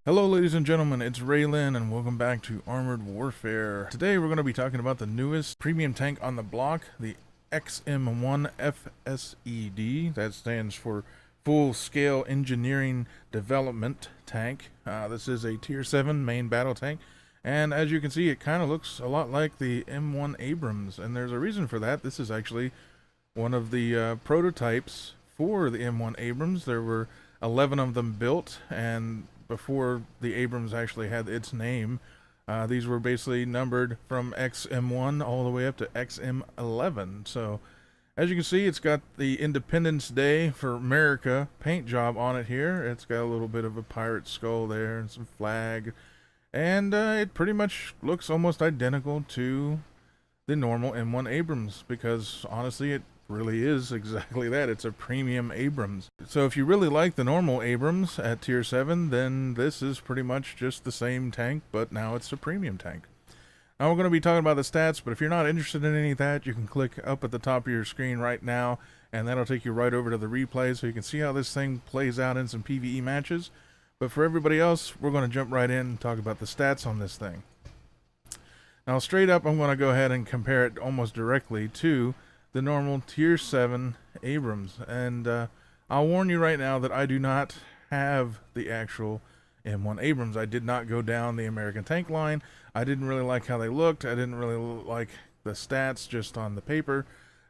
Hello ladies and gentlemen, it's Rei-Lin and welcome back to Armored Warfare. Today we're going to be talking about the newest premium tank on the block, the XM1 FSED. That stands for Full Scale Engineering Development Tank. This is a Tier 7 main battle tank, and as you can see it kind of looks a lot like the M1 Abrams, and there's a reason for that. This is actually one of the prototypes for the M1 Abrams. There were 11 of them built, and before the Abrams actually had its name, these were basically numbered from XM1 all the way up to XM11. So as you can see, it's got the Independence Day for Murica paint job on it here. It's got a little bit of a pirate skull there and some flag, and it pretty much looks almost identical to the normal M1 Abrams, because honestly it really is exactly that. It's a premium Abrams. So if you really like the normal Abrams at tier 7, then this is pretty much just the same tank, but now it's a premium tank. Now we're going to be talking about the stats, but if you're not interested in any of that, you can click up at the top of your screen right now, and that'll take you right over to the replay so you can see how this thing plays out in some PvE matches. But for everybody else, we're going to jump right in and talk about the stats on this thing. Now straight up, I'm going to go ahead and compare it almost directly to the normal tier 7 Abrams, and I'll warn you right now that I do not have the actual M1 Abrams. I did not go down the American tank line. I didn't really like how they looked. I didn't really like the stats just on the paper.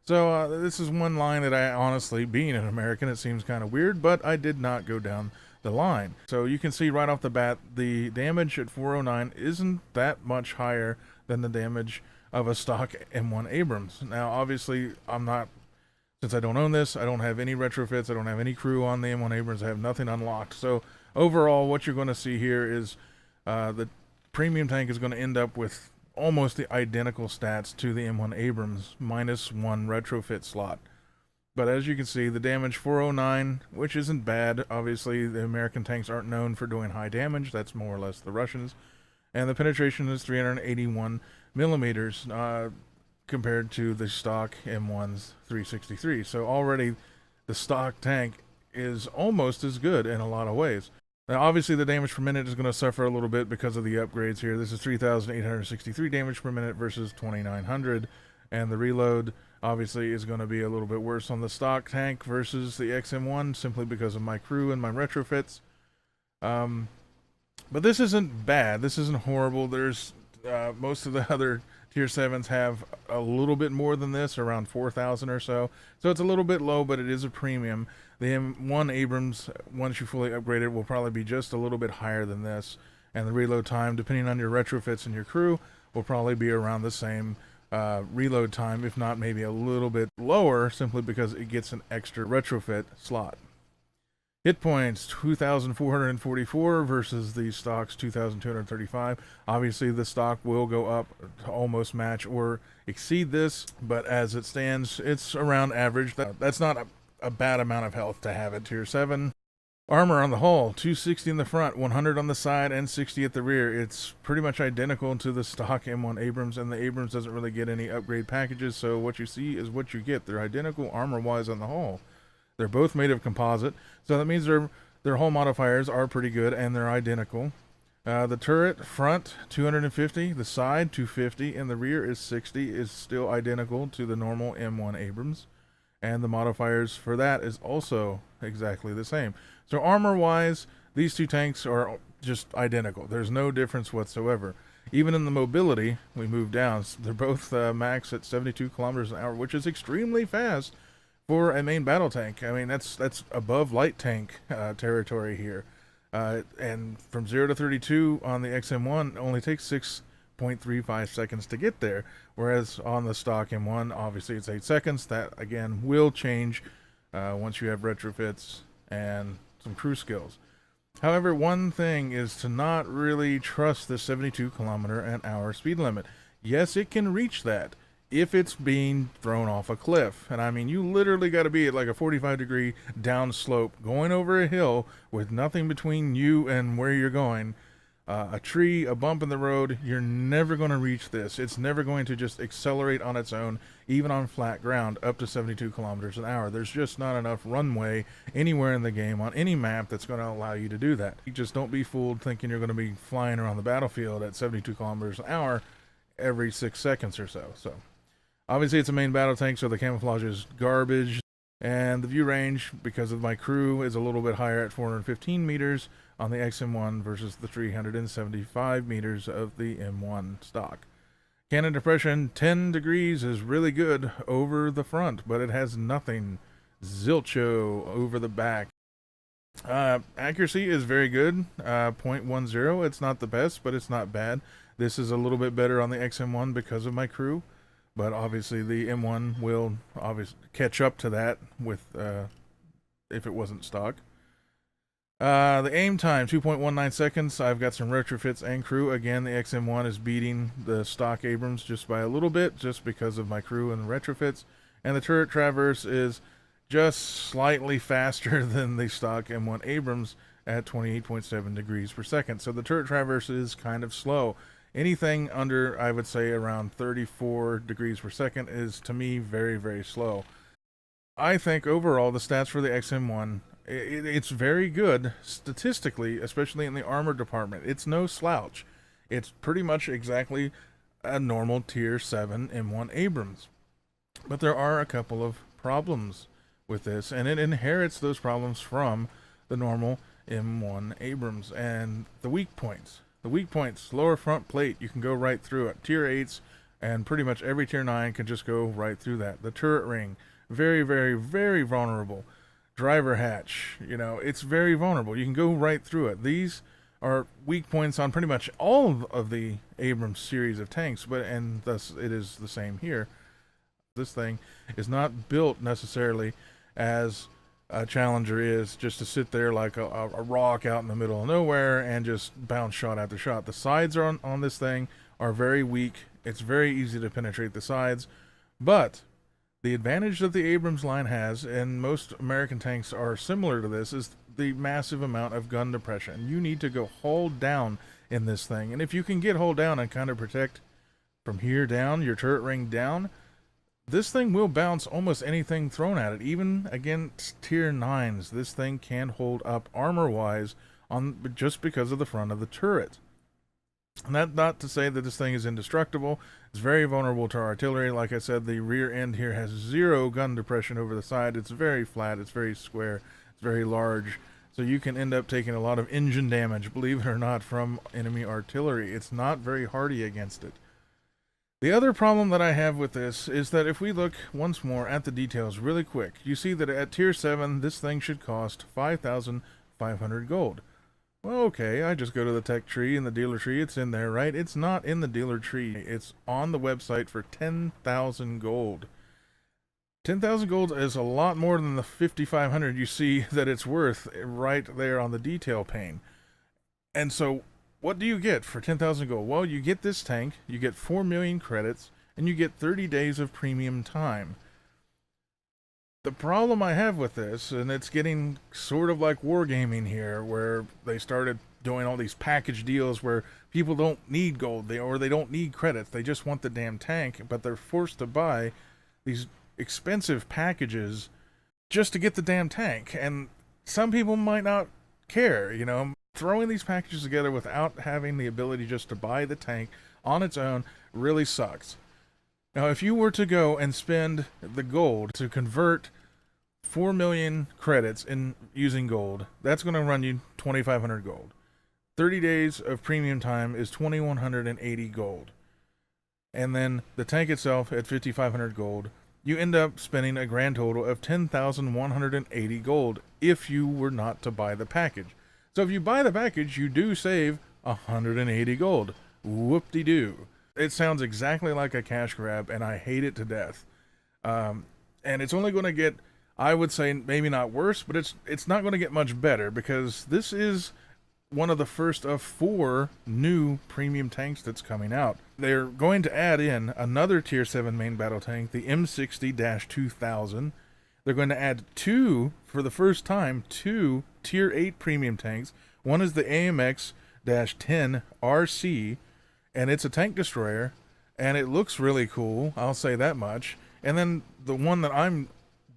So this is one line that I honestly, being an American, it seems kind of weird, but I did not go down the line. So you can see right off the bat, the damage at 409 isn't that much higher than the damage of a stock M1 Abrams. Now obviously since I don't own this, I don't have any retrofits, I don't have any crew on the M1 Abrams, I have nothing unlocked. So overall what you're going to see here is the premium tank is going to end up with almost the identical stats to the M1 Abrams minus one retrofit slot. But as you can see, the damage 409, which isn't bad. Obviously the American tanks aren't known for doing high damage, that's more or less the Russians. And the penetration is 381 millimeters compared to the stock M1's 363. So already the stock tank is almost as good in a lot of ways. Now obviously the damage per minute is going to suffer a little bit because of the upgrades here. This is 3,863 damage per minute versus 2,900, and the reload obviously is going to be a little bit worse on the stock tank versus the XM1 simply because of my crew and my retrofits. But this isn't bad. This isn't horrible. There's most of the other tier 7s have a little bit more than this, around 4,000 or so. So it's a little bit low, but it is a premium. The M1 Abrams, once you fully upgrade it, will probably be just a little bit higher than this. And the reload time, depending on your retrofits and your crew, will probably be around the same reload time, if not maybe a little bit lower, simply because it gets an extra retrofit slot. Hit points, 2,444 versus the stock's 2,235. Obviously, the stock will go up to almost match or exceed this, but as it stands, it's around average. That's not a bad amount of health to have at tier 7. Armor on the hull, 260 in the front, 100 on the side, and 60 at the rear. It's pretty much identical to the stock M1 Abrams, and the Abrams doesn't really get any upgrade packages, so what you see is what you get. They're identical armor-wise on the hull. They're both made of composite, so that means their hull modifiers are pretty good, and they're identical. The turret front 250, the side 250, and the rear is 60, is still identical to the normal M1 Abrams, and the modifiers for that is also exactly the same. So armor-wise, these two tanks are just identical. There's no difference whatsoever. Even in the mobility, we move down. They're both max at 72 kilometers an hour, which is extremely fast for a main battle tank. I mean, that's above light tank territory here. And from 0 to 32 on the XM1 only takes 6.35 seconds to get there, whereas on the stock M1, obviously it's 8 seconds. That, again, will change once you have retrofits and some crew skills. However, one thing is to not really trust the 72 kilometer an hour speed limit. Yes, it can reach that if it's being thrown off a cliff. And I mean, you literally got to be at like a 45-degree downslope going over a hill with nothing between you and where you're going. a tree, a bump in the road, you're never going to reach this. It's never going to just accelerate on its own, even on flat ground, up to 72 kilometers an hour. There's just not enough runway anywhere in the game on any map that's going to allow you to do that. You just don't be fooled thinking you're going to be flying around the battlefield at 72 kilometers an hour every 6 seconds or so. So obviously it's a main battle tank, so the camouflage is garbage. And the view range, because of my crew, is a little bit higher at 415 meters on the XM1 versus the 375 meters of the M1 stock. Cannon depression, 10 degrees is really good over the front, but it has nothing zilcho over the back. Accuracy is very good, 0.10. It's not the best, but it's not bad. This is a little bit better on the XM1 because of my crew. But obviously the M1 will obviously catch up to that with if it wasn't stock. The aim time, 2.19 seconds. I've got some retrofits and crew. Again, the XM1 is beating the stock Abrams just by a little bit, just because of my crew and the retrofits. And the turret traverse is just slightly faster than the stock M1 Abrams at 28.7 degrees per second. So the turret traverse is kind of slow. Anything under, I would say, around 34 degrees per second is, to me, very, very slow. I think overall the stats for the XM1, it's very good statistically, especially in the armor department. It's no slouch. It's pretty much exactly a normal tier 7 M1 Abrams. But there are a couple of problems with this, and it inherits those problems from the normal M1 Abrams. And the weak points. The weak points, lower front plate, you can go right through it. Tier 8s and pretty much every tier 9 can just go right through that. The turret ring, very, very, very vulnerable. Driver hatch, you know, it's very vulnerable. You can go right through it. These are weak points on pretty much all of the Abrams series of tanks, and thus it is the same here. This thing is not built necessarily as a Challenger is, just to sit there like a rock out in the middle of nowhere and just bounce shot after shot. The sides on this thing are very weak. It's very easy to penetrate the sides, but the advantage that the Abrams line has, and most American tanks are similar to this, is the massive amount of gun depression. You need to go hull down in this thing, and if you can get hull down and kind of protect from here down, your turret ring down, this thing will bounce almost anything thrown at it. Even against tier 9s, this thing can hold up armor-wise just because of the front of the turret. And that's not to say that this thing is indestructible. It's very vulnerable to artillery. Like I said, the rear end here has 0 gun depression over the side. It's very flat. It's very square. It's very large. So you can end up taking a lot of engine damage, believe it or not, from enemy artillery. It's not very hardy against it. The other problem that I have with this is that if we look once more at the details really quick, you see that at tier 7, this thing should cost 5,500 gold. Well, okay, I just go to the tech tree and the dealer tree, it's in there, right? It's not in the dealer tree. It's on the website for 10,000 gold. 10,000 gold is a lot more than the 5,500 you see that it's worth right there on the detail pane. And so what do you get for 10,000 gold? Well, you get this tank, you get 4 million credits, and you get 30 days of premium time. The problem I have with this, and it's getting sort of like wargaming here, where they started doing all these package deals where people don't need gold, or they don't need credits, they just want the damn tank, but they're forced to buy these expensive packages just to get the damn tank. And some people might not care, you know. Throwing these packages together without having the ability just to buy the tank on its own really sucks. Now, if you were to go and spend the gold to convert 4 million credits in using gold, that's going to run you 2,500 gold. 30 days of premium time is 2,180 gold. And then the tank itself at 5,500 gold, you end up spending a grand total of 10,180 gold if you were not to buy the package. So if you buy the package, you do save 180 gold. Whoop-de-doo. It sounds exactly like a cash grab, and I hate it to death. And it's only going to get, I would say, maybe not worse, but it's not going to get much better, because this is one of the first of 4 new premium tanks that's coming out. They're going to add in another tier 7 main battle tank, the M60-2000. They're going to add 2, for the first time, 2 tier 8 premium tanks. One is the AMX XM1-10 RC, and it's a tank destroyer, and it looks really cool, I'll say that much. And then the one that I'm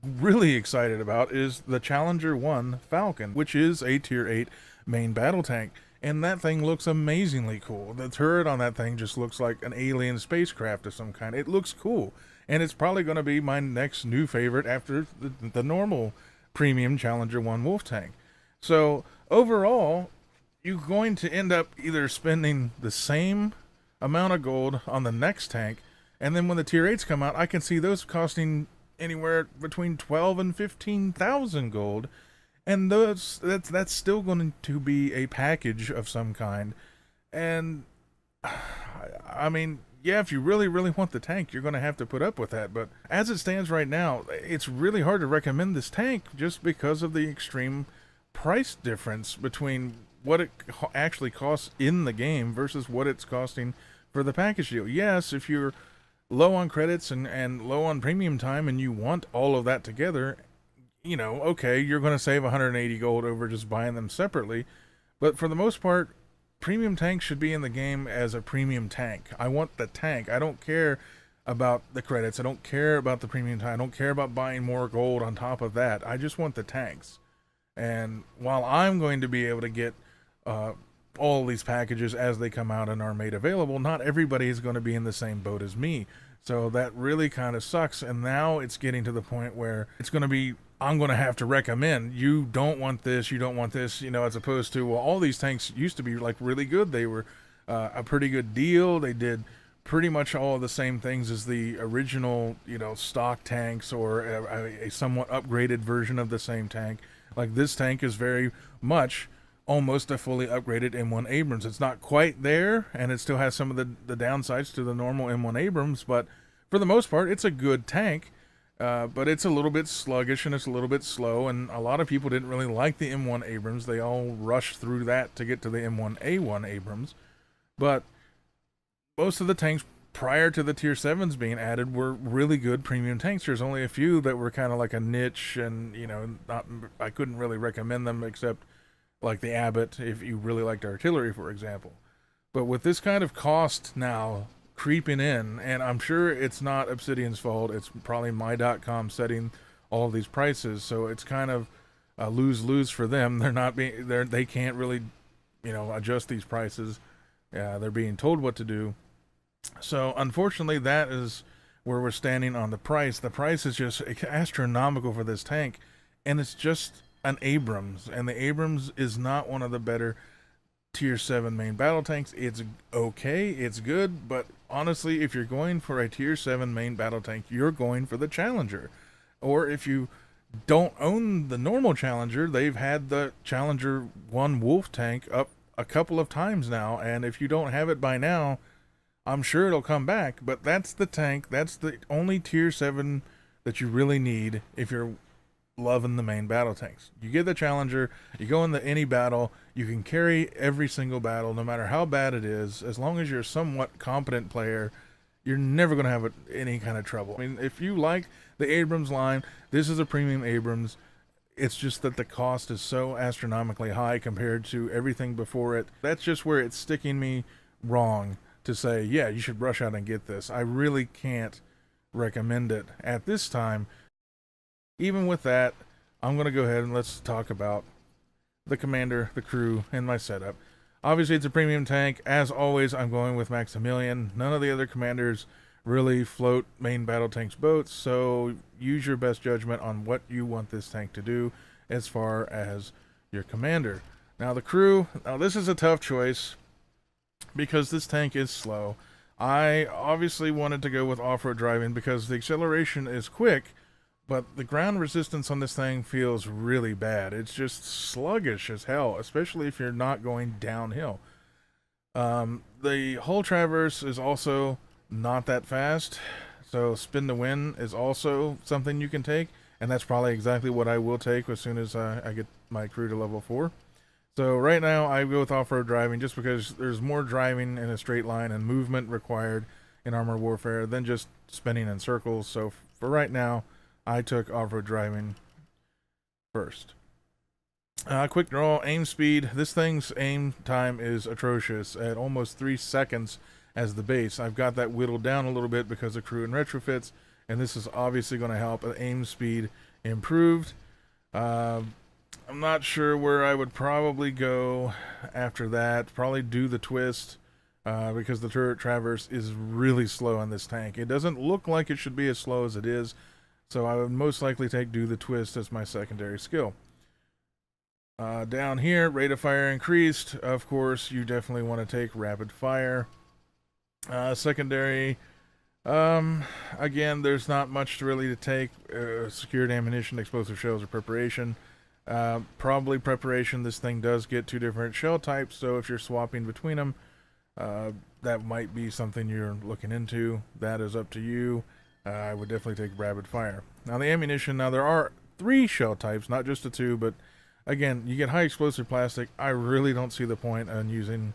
really excited about is the Challenger 1 Falcon, which is a Tier 8 main battle tank. And that thing looks amazingly cool. The turret on that thing just looks like an alien spacecraft of some kind. It looks cool. And it's probably going to be my next new favorite after the normal premium Challenger 1 Wolf tank. So overall, you're going to end up either spending the same amount of gold on the next tank, and then when the Tier 8s come out, I can see those costing anywhere between 12 and 15,000 gold. And that's still going to be a package of some kind. And I mean, yeah, if you really, really want the tank, you're going to have to put up with that. But as it stands right now, it's really hard to recommend this tank just because of the extreme price difference between what it actually costs in the game versus what it's costing for the package deal. Yes, if you're low on credits and low on premium time and you want all of that together, you know, okay, you're going to save 180 gold over just buying them separately. But for the most part, premium tanks should be in the game as a premium tank. I want the tank. I don't care about the credits. I don't care about the premium time. I don't care about buying more gold on top of that. I just want the tanks. And while I'm going to be able to get all these packages as they come out and are made available, not everybody is going to be in the same boat as me. So that really kind of sucks. And now it's getting to the point where it's going to be, I'm going to have to recommend, you don't want this, you don't want this, you know, as opposed to, well, all these tanks used to be like really good. They were a pretty good deal. They did pretty much all of the same things as the original, you know, stock tanks, or a somewhat upgraded version of the same tank. Like this tank is very much almost a fully upgraded M1 Abrams. It's not quite there, and it still has some of the downsides to the normal M1 Abrams, but for the most part, it's a good tank. But it's a little bit sluggish and it's a little bit slow, and a lot of people didn't really like the M1 Abrams. They all rushed through that to get to the M1A1 Abrams. But most of the tanks prior to the Tier 7s being added were really good premium tanks. There's only a few that were kind of like a niche, and, you know, I couldn't really recommend them except like the Abbott if you really liked artillery, for example. But with this kind of cost now creeping in, and I'm sure it's not Obsidian's fault, it's probably my.com setting all of these prices, so it's kind of a lose-lose for them. They can't really, you know, adjust these prices. They're being told what to do. So unfortunately, that is where we're standing on the price. The price is just astronomical for this tank, and it's just an Abrams, and the Abrams is not one of the better Tier 7 main battle tanks. It's okay, it's good, but honestly, if you're going for a Tier 7 main battle tank, you're going for the Challenger. Or if you don't own the normal Challenger, they've had the Challenger 1 Wolf tank up a couple of times now, and if you don't have it by now, I'm sure it'll come back. But that's the tank, that's the only Tier 7 that you really need if you're loving the main battle tanks. You get the Challenger, you go into any battle, you can carry every single battle, no matter how bad it is. As long as you're a somewhat competent player, you're never going to have any kind of trouble. I mean, if you like the Abrams line, this is a premium Abrams. It's just that the cost is so astronomically high compared to everything before it. That's just where it's sticking me wrong to say, yeah, you should rush out and get this. I really can't recommend it at this time. Even with that, I'm going to go ahead and let's talk about the commander, the crew, and my setup. Obviously, it's a premium tank. As always, I'm going with Maximilian. None of the other commanders really float main battle tanks boats, so use your best judgment on what you want this tank to do as far as your commander. Now, the crew, now this is a tough choice because this tank is slow. I obviously wanted to go with off-road driving because the acceleration is quick, but the ground resistance on this thing feels really bad. It's just sluggish as hell, especially if you're not going downhill. The hull traverse is also not that fast, so spin to win is also something you can take, and that's probably exactly what I will take as soon as I get my crew to level 4. So right now I go with off-road driving just because there's more driving in a straight line and movement required in Armored Warfare than just spinning in circles. So for right now, I took off-road driving first. Quick draw, aim speed. This thing's aim time is atrocious at almost 3 seconds as the base. I've got that whittled down a little bit because of crew and retrofits, and this is obviously going to help aim speed improved. I'm not sure where I would probably go after that. Probably do the twist because the turret traverse is really slow on this tank. It doesn't look like it should be as slow as it is, so I would most likely take do the twist as my secondary skill. Down here, rate of fire increased. Of course, you definitely want to take rapid fire. Secondary, again, there's not much really to take. Secured ammunition, explosive shells, or preparation. Probably preparation. This thing does get 2 different shell types, so if you're swapping between them, that might be something you're looking into. That is up to you. I would definitely take rapid fire. Now the ammunition, there are 3 shell types, not just the 2, but again, you get high explosive plastic. I really don't see the point in using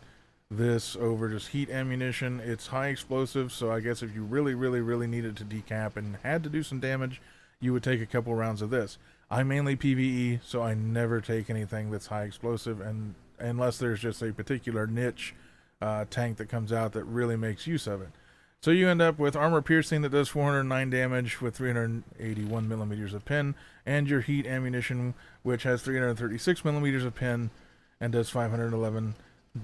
this over just heat ammunition. It's high explosive, so I guess if you really needed to decap and had to do some damage, you would take a couple rounds of this. I mainly PvE, so I never take anything that's high explosive, and unless there's just a particular niche tank that comes out that really makes use of it. So you end up with armor piercing that does 409 damage with 381 millimeters of pin, and your heat ammunition, which has 336 millimeters of pin and does 511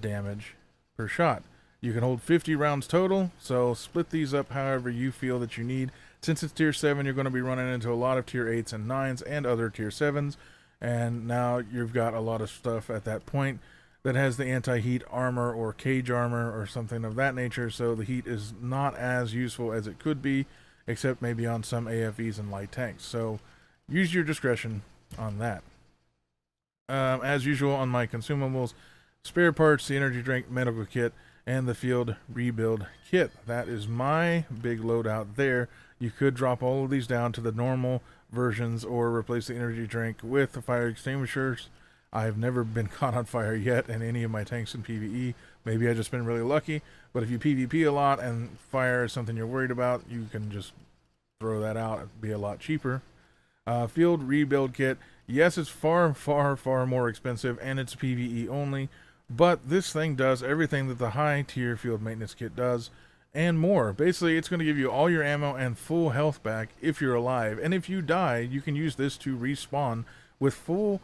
damage per shot. You can hold 50 rounds total, so split these up however you feel that you need. Since it's tier 7, you're going to be running into a lot of tier 8s and 9s and other tier 7s, and now you've got a lot of stuff at that point that has the anti-heat armor or cage armor or something of that nature, so the heat is not as useful as it could be, except maybe on some AFEs and light tanks. So use your discretion on that. As usual on my consumables, spare parts, the energy drink, medical kit, and the field rebuild kit. That is my big loadout there. You could drop all of these down to the normal versions or replace the energy drink with the fire extinguishers. I've never been caught on fire yet in any of my tanks in PvE. Maybe I've just been really lucky, but if you PvP a lot and fire is something you're worried about, you can just throw that out. It'd be a lot cheaper. Field rebuild kit. Yes, it's far more expensive, and it's PvE only, but this thing does everything that the high tier field maintenance kit does and more. Basically, it's going to give you all your ammo and full health back if you're alive, and if you die, you can use this to respawn with full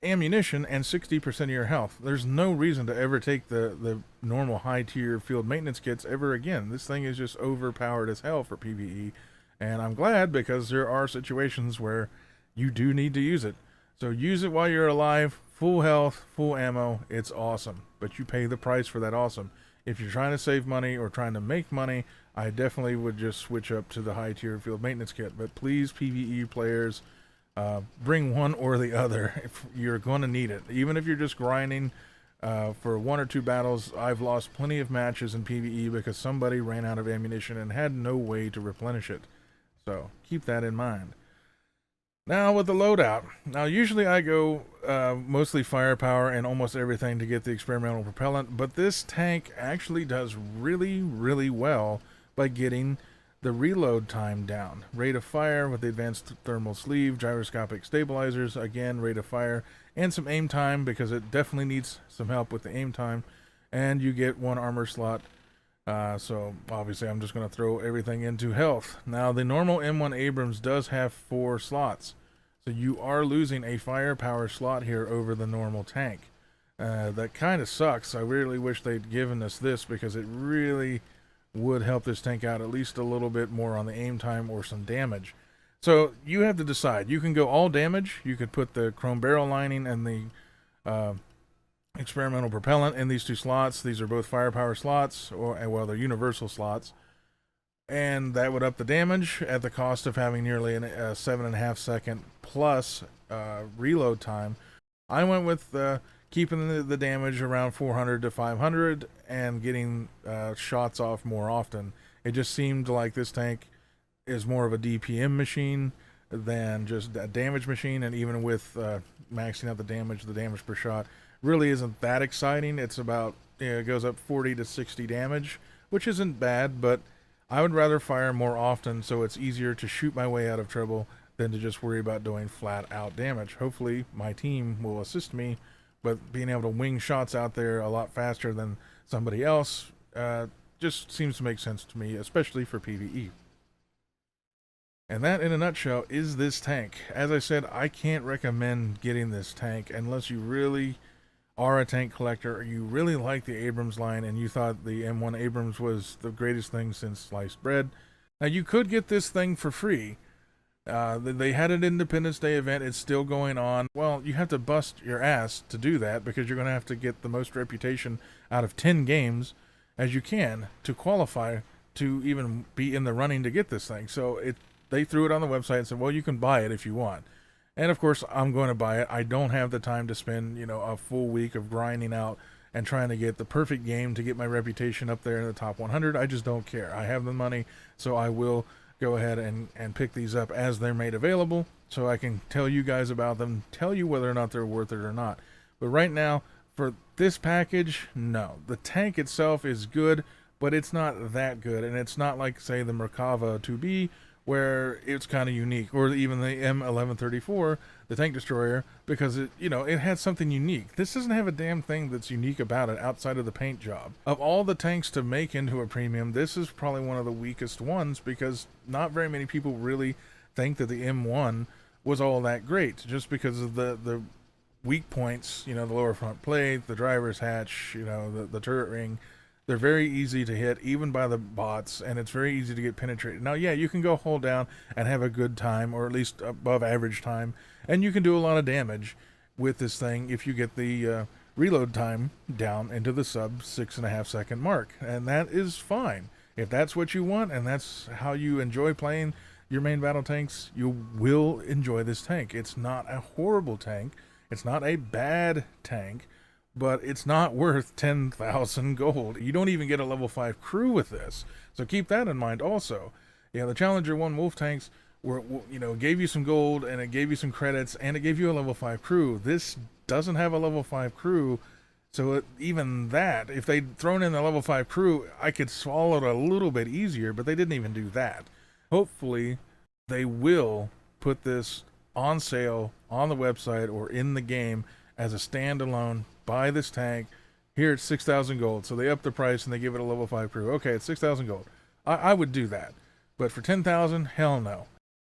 ammunition and 60% of your health. There's no reason to ever take the normal high tier field maintenance kits ever again. This thing is just overpowered as hell for PvE, and I'm glad because there are situations where you do need to use it. So use it while you're alive, full health, full ammo. It's awesome, but you pay the price for that awesome. If you're trying to save money or trying to make money, I definitely would just switch up to the high tier field maintenance kit. But please, PvE players, bring one or the other if you're going to need it. Even if you're just grinding for 1 or 2 battles, I've lost plenty of matches in PvE because somebody ran out of ammunition and had no way to replenish it. So keep that in mind. Now with the loadout. Now usually I go mostly firepower and almost everything to get the experimental propellant, but this tank actually does really well by getting the reload time down. Rate of fire with the advanced thermal sleeve, gyroscopic stabilizers, again, rate of fire, and some aim time because it definitely needs some help with the aim time. And you get 1 armor slot. So obviously I'm just going to throw everything into health. Now the normal M1 Abrams does have 4 slots. So you are losing a firepower slot here over the normal tank. That kind of sucks. I really wish they'd given us this because it really would help this tank out at least a little bit more on the aim time or some damage. So you have to decide. You can go all damage. You could put the chrome barrel lining and the experimental propellant in these 2 slots. These are both firepower slots, well, they're universal slots. And that would up the damage at the cost of having nearly a 7.5 second plus reload time. I went with keeping the damage around 400 to 500 and getting shots off more often. It just seemed like this tank is more of a DPM machine than just a damage machine, and even with maxing out the damage per shot really isn't that exciting. It's about, it goes up 40 to 60 damage, which isn't bad, but I would rather fire more often so it's easier to shoot my way out of trouble than to just worry about doing flat out damage. Hopefully my team will assist me, but being able to wing shots out there a lot faster than somebody else just seems to make sense to me, especially for PvE. And that, in a nutshell, is this tank. As I said, I can't recommend getting this tank unless you really are a tank collector, or you really like the Abrams line and you thought the M1 Abrams was the greatest thing since sliced bread. Now, you could get this thing for free. They had an Independence Day event. It's still going on. Well, you have to bust your ass to do that because you're going to have to get the most reputation out of 10 games as you can to qualify to even be in the running to get this thing. So they threw it on the website and said, well, you can buy it if you want. And of course, I'm going to buy it. I don't have the time to spend, a full week of grinding out and trying to get the perfect game to get my reputation up there in the top 100. I just don't care. I have the money, so I will go ahead and pick these up as they're made available so I can tell you guys about them, tell you whether or not they're worth it or not. But right now, for this package, no. The tank itself is good, but it's not that good. And it's not like, say, the Murica 2B, where it's kind of unique, or even the M1134, the tank destroyer, because it had something unique. This doesn't have a damn thing that's unique about it outside of the paint job. Of all the tanks to make into a premium, this is probably one of the weakest ones because not very many people really think that the M1 was all that great, just because of the weak points, the lower front plate, the driver's hatch, the turret ring. They're very easy to hit, even by the bots, and it's very easy to get penetrated. Now, yeah, you can go hold down and have a good time, or at least above average time, and you can do a lot of damage with this thing if you get the reload time down into the sub 6.5 second mark, and that is fine. If that's what you want, and that's how you enjoy playing your main battle tanks, you will enjoy this tank. It's not a horrible tank. It's not a bad tank. But it's not worth 10,000 gold. You don't even get a level 5 crew with this. So keep that in mind also. The Challenger 1 Wolf tanks gave you some gold, and it gave you some credits, and it gave you a level 5 crew. This doesn't have a level 5 crew, so even that, if they'd thrown in the level 5 crew, I could swallow it a little bit easier, but they didn't even do that. Hopefully, they will put this on sale on the website or in the game as a standalone. Buy this tank. Here it's 6,000 gold. So they up the price and they give it a level 5 crew. Okay, it's 6,000 gold. I would do that. But for 10,000, hell no.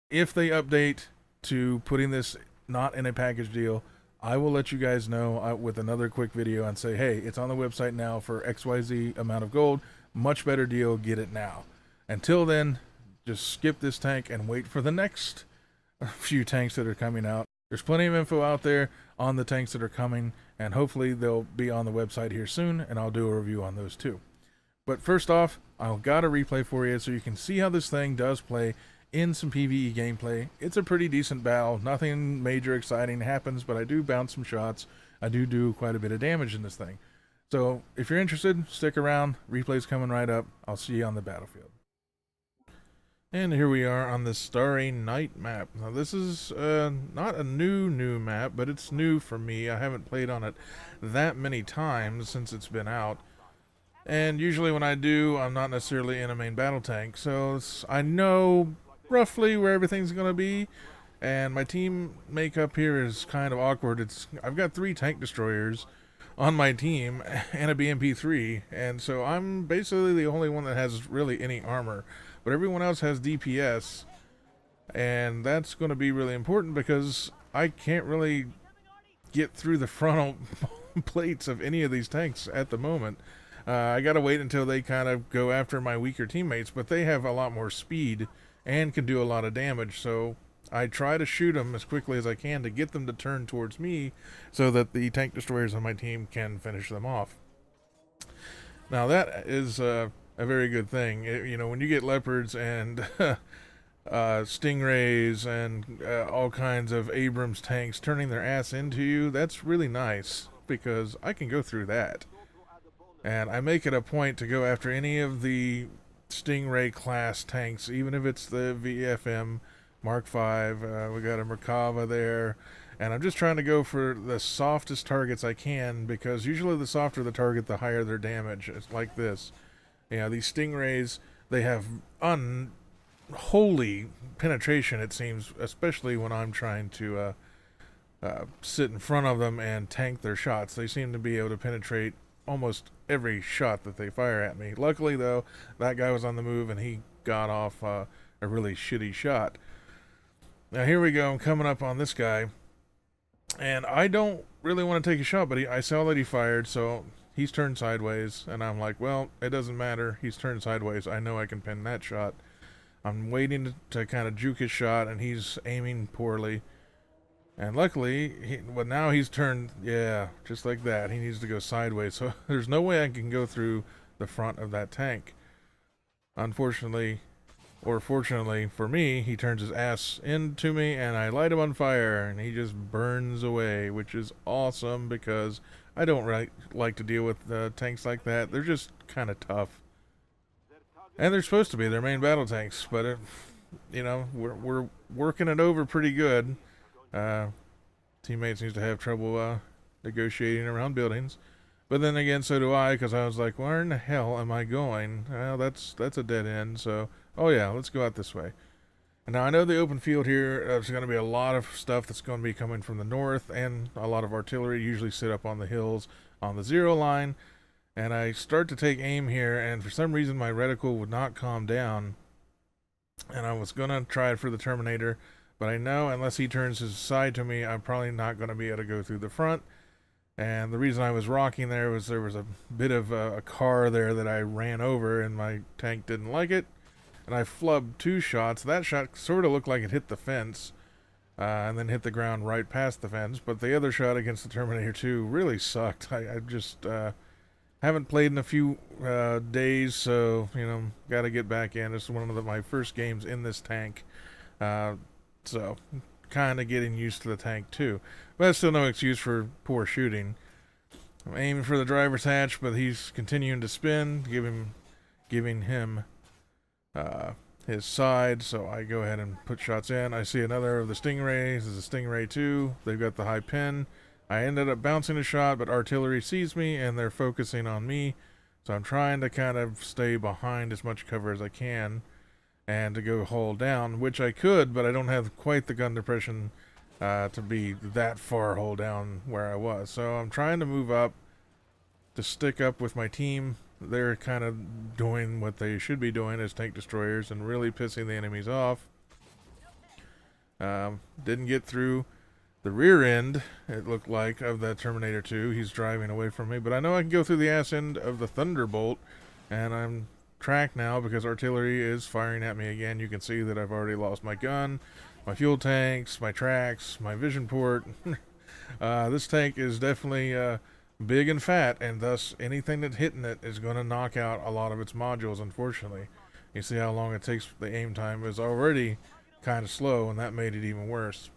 If they update to putting this not in a package deal, I will let you guys know with another quick video and say, hey, it's on the website now for XYZ amount of gold. Much better deal. Get it now. Until then, just skip this tank and wait for the next few tanks that are coming out. There's plenty of info out there on the tanks that are coming, and hopefully they'll be on the website here soon, and I'll do a review on those too. But first off, I've got a replay for you so you can see how this thing does play in some PvE gameplay. It's a pretty decent battle. Nothing major exciting happens, but I do bounce some shots. I do quite a bit of damage in this thing. So if you're interested, stick around. Replay's coming right up. I'll see you on the battlefield. And here we are on the Starry Night map. Now this is not a new map, but it's new for me. I haven't played on it that many times since it's been out. And usually when I do, I'm not necessarily in a main battle tank. So I know roughly where everything's going to be. And my team makeup here is kind of awkward. I've got 3 tank destroyers on my team and a BMP-3. And so I'm basically the only one that has really any armor. But everyone else has DPS, and that's going to be really important because I can't really get through the frontal plates of any of these tanks at the moment. I got to wait until they kind of go after my weaker teammates, but they have a lot more speed and can do a lot of damage, so I try to shoot them as quickly as I can to get them to turn towards me so that the tank destroyers on my team can finish them off. Now that is a very good thing. When you get leopards and stingrays and all kinds of Abrams tanks turning their ass into you, that's really nice because I can go through that. And I make it a point to go after any of the Stingray class tanks, even if it's the VFM Mark V. We got a Merkava there. And I'm just trying to go for the softest targets I can because usually the softer the target, the higher their damage. It's like this. These Stingrays, they have holy penetration, it seems, especially when I'm trying to sit in front of them and tank their shots. They seem to be able to penetrate almost every shot that they fire at me. Luckily, though, that guy was on the move and he got off a really shitty shot. Now here we go. I'm coming up on this guy, and I don't really want to take a shot, but I saw that he fired, so he's turned sideways, and I'm like, well, it doesn't matter. He's turned sideways. I know I can pin that shot. I'm waiting to kind of juke his shot, and he's aiming poorly. And luckily, but now he's turned, yeah, just like that. He needs to go sideways, so there's no way I can go through the front of that tank. Unfortunately, or fortunately for me, he turns his ass into me, and I light him on fire, and he just burns away, which is awesome because I don't really like to deal with tanks like that. They're just kind of tough. And they're supposed to be. They're main battle tanks, but, you know, we're working it over pretty good. Teammates seems to have trouble negotiating around buildings. But then again, so do I, because I was like, where in the hell am I going? Well, that's a dead end, so, oh yeah, let's go out this way. And now I know the open field here, there's going to be a lot of stuff that's going to be coming from the north, and a lot of artillery usually sit up on the hills on the 0 line. And I start to take aim here, and for some reason my reticle would not calm down. And I was going to try it for the Terminator, but I know unless he turns his side to me, I'm probably not going to be able to go through the front. And the reason I was rocking there was a bit of a car there that I ran over, and my tank didn't like it. And I flubbed 2 shots. That shot sort of looked like it hit the fence, and then hit the ground right past the fence. But the other shot against the Terminator 2 really sucked. I just haven't played in a few days, so, you know, got to get back in. This is one of my first games in this tank. So, kind of getting used to the tank too. But that's still no excuse for poor shooting. I'm aiming for the driver's hatch, but he's continuing to spin, giving him his side, so I go ahead and put shots in. I see another of the Stingrays. This is a Stingray 2. They've got the high pin. I ended up bouncing a shot, but artillery sees me, and they're focusing on me. So I'm trying to kind of stay behind as much cover as I can, and to go hull down, which I could, but I don't have quite the gun depression to be that far hull down where I was. So I'm trying to move up to stick up with my team. They're kind of doing what they should be doing as tank destroyers and really pissing the enemies off. Didn't get through the rear end, it looked like, of that Terminator 2. He's driving away from me, but I know I can go through the ass end of the Thunderbolt, and I'm tracked now because artillery is firing at me again. You can see that I've already lost my gun, my fuel tanks, my tracks, my vision port. This tank is definitely big and fat, and thus anything that's hitting it is going to knock out a lot of its modules, unfortunately. You see how long it takes. The aim time is already kind of slow, and that made it even worse.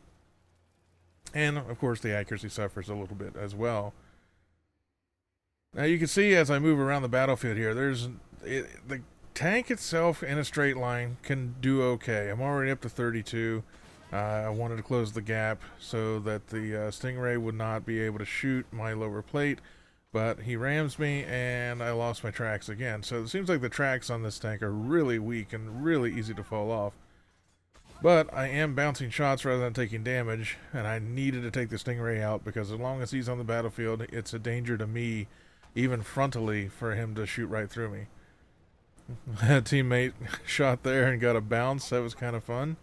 And, of course, the accuracy suffers a little bit as well. Now, you can see as I move around the battlefield here, the tank itself in a straight line can do okay. I'm already up to 32. I wanted to close the gap so that the Stingray would not be able to shoot my lower plate, but he rams me and I lost my tracks again. So it seems like the tracks on this tank are really weak and really easy to fall off. But I am bouncing shots rather than taking damage, and I needed to take the Stingray out because as long as he's on the battlefield, it's a danger to me, even frontally, for him to shoot right through me. A teammate shot there and got a bounce. That was kind of fun.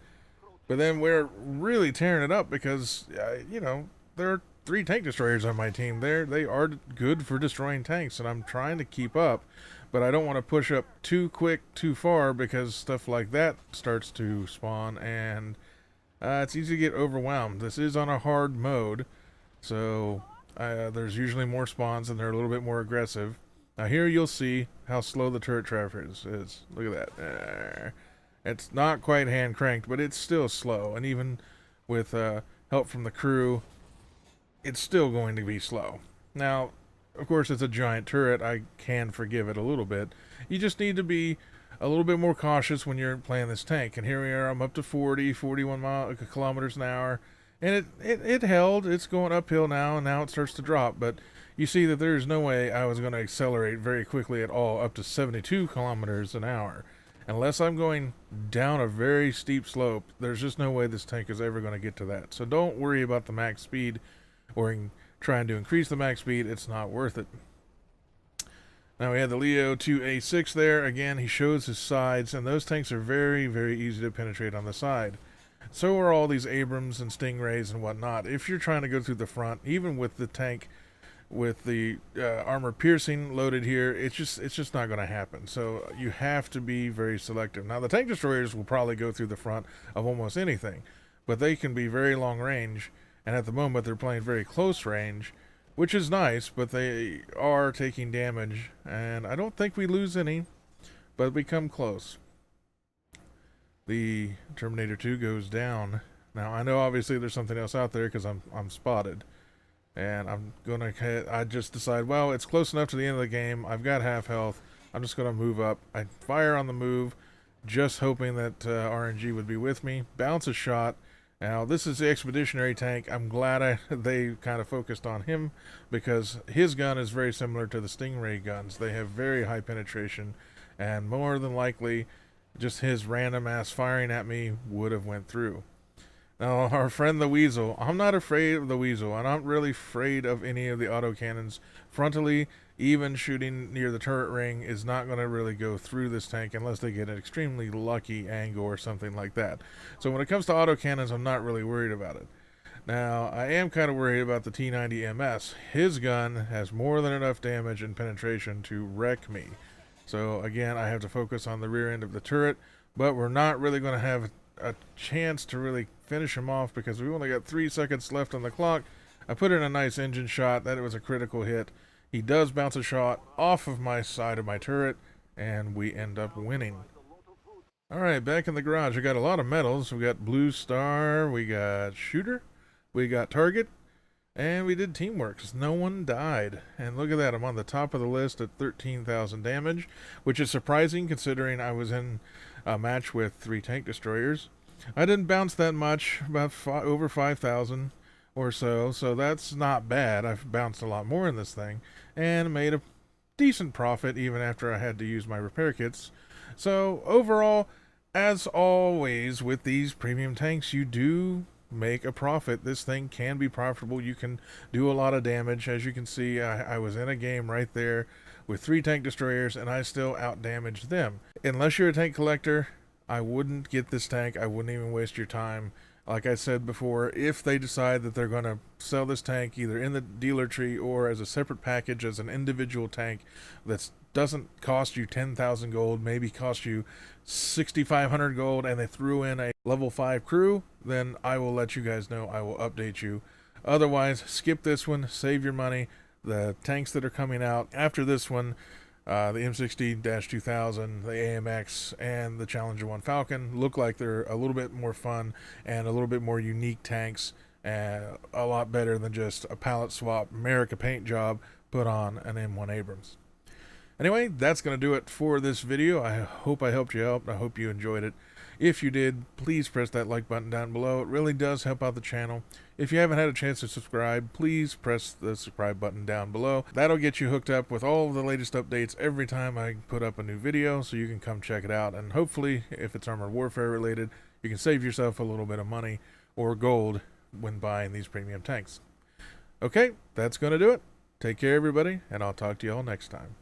But then we're really tearing it up because, you know, there are 3 tank destroyers on my team. They are good for destroying tanks, and I'm trying to keep up. But I don't want to push up too quick, too far, because stuff like that starts to spawn, and it's easy to get overwhelmed. This is on a hard mode, so there's usually more spawns, and they're a little bit more aggressive. Now here you'll see how slow the turret traffic is. Look at that. It's not quite hand cranked, but it's still slow, and even with help from the crew, it's still going to be slow. Now, of course, it's a giant turret. I can forgive it a little bit. You just need to be a little bit more cautious when you're playing this tank. And here we are. I'm up to 41 kilometers an hour. And it held. It's going uphill now, and now it starts to drop. But you see that there's no way I was going to accelerate very quickly at all up to 72 kilometers an hour. Unless I'm going down a very steep slope, there's just no way this tank is ever going to get to that. So don't worry about the max speed or trying to increase the max speed. It's not worth it. Now we had the Leo 2A6 there. Again, he shows his sides, and those tanks are very, very easy to penetrate on the side. So are all these Abrams and Stingrays and whatnot. If you're trying to go through the front, even with the tank with the armor piercing loaded here, it's just not going to happen. So you have to be very selective. Now the tank destroyers will probably go through the front of almost anything, but they can be very long range, and at the moment they're playing very close range, which is nice, but they are taking damage, and I don't think we lose any, but we come close. The Terminator 2 goes down. Now I know obviously there's something else out there because I'm spotted. And I'm gonna hit, I just decide, well, it's close enough to the end of the game. I've got half health. I'm just gonna move up. I fire on the move, just hoping that RNG would be with me. Bounce a shot. Now this is the expeditionary tank. I'm glad they kind of focused on him because his gun is very similar to the Stingray guns. They have very high penetration, and more than likely, just his random ass firing at me would have went through. Now, our friend the Weasel, I'm not afraid of the Weasel. I'm not really afraid of any of the autocannons. Frontally, even shooting near the turret ring is not going to really go through this tank unless they get an extremely lucky angle or something like that. So when it comes to autocannons, I'm not really worried about it. Now, I am kind of worried about the T90 MS. His gun has more than enough damage and penetration to wreck me. So again, I have to focus on the rear end of the turret, but we're not really going to have a chance to really finish him off because we only got 3 seconds left on the clock. I put in a nice engine shot. That was a critical hit. He does bounce a shot off of my side of my turret, and we end up winning. Alright, back in the garage. We got a lot of medals. We got Blue Star, we got Shooter, we got Target, and we did Teamwork because no one died. And look at that, I'm on the top of the list at 13,000 damage, which is surprising considering I was in a match with 3 tank destroyers. I didn't bounce that much, about over 5,000 or so that's not bad. I've bounced a lot more in this thing and made a decent profit even after I had to use my repair kits. So overall, as always with these premium tanks, you do make a profit. This thing can be profitable. You can do a lot of damage. As you can see, I was in a game right there with 3 tank destroyers and I still out damaged them. Unless you're a tank collector, I wouldn't get this tank. I wouldn't even waste your time. Like I said before, if they decide that they're going to sell this tank either in the dealer tree or as a separate package as an individual tank that doesn't cost you 10,000 gold, maybe cost you 6,500 gold, and they threw in a level 5 crew, then I will let you guys know. I will update you. Otherwise, skip this one, save your money. The tanks that are coming out after this one, the M60-2000, the AMX, and the Challenger 1 Falcon look like they're a little bit more fun and a little bit more unique tanks, and a lot better than just a palette swap Murica paint job put on an M1 Abrams. Anyway, that's going to do it for this video. I hope I helped you out. I hope you enjoyed it. If you did, please press that like button down below. It really does help out the channel. If you haven't had a chance to subscribe, please press the subscribe button down below. That'll get you hooked up with all of the latest updates every time I put up a new video, so you can come check it out. And hopefully, if it's Armored Warfare related, you can save yourself a little bit of money or gold when buying these premium tanks. Okay, that's going to do it. Take care, everybody, and I'll talk to you all next time.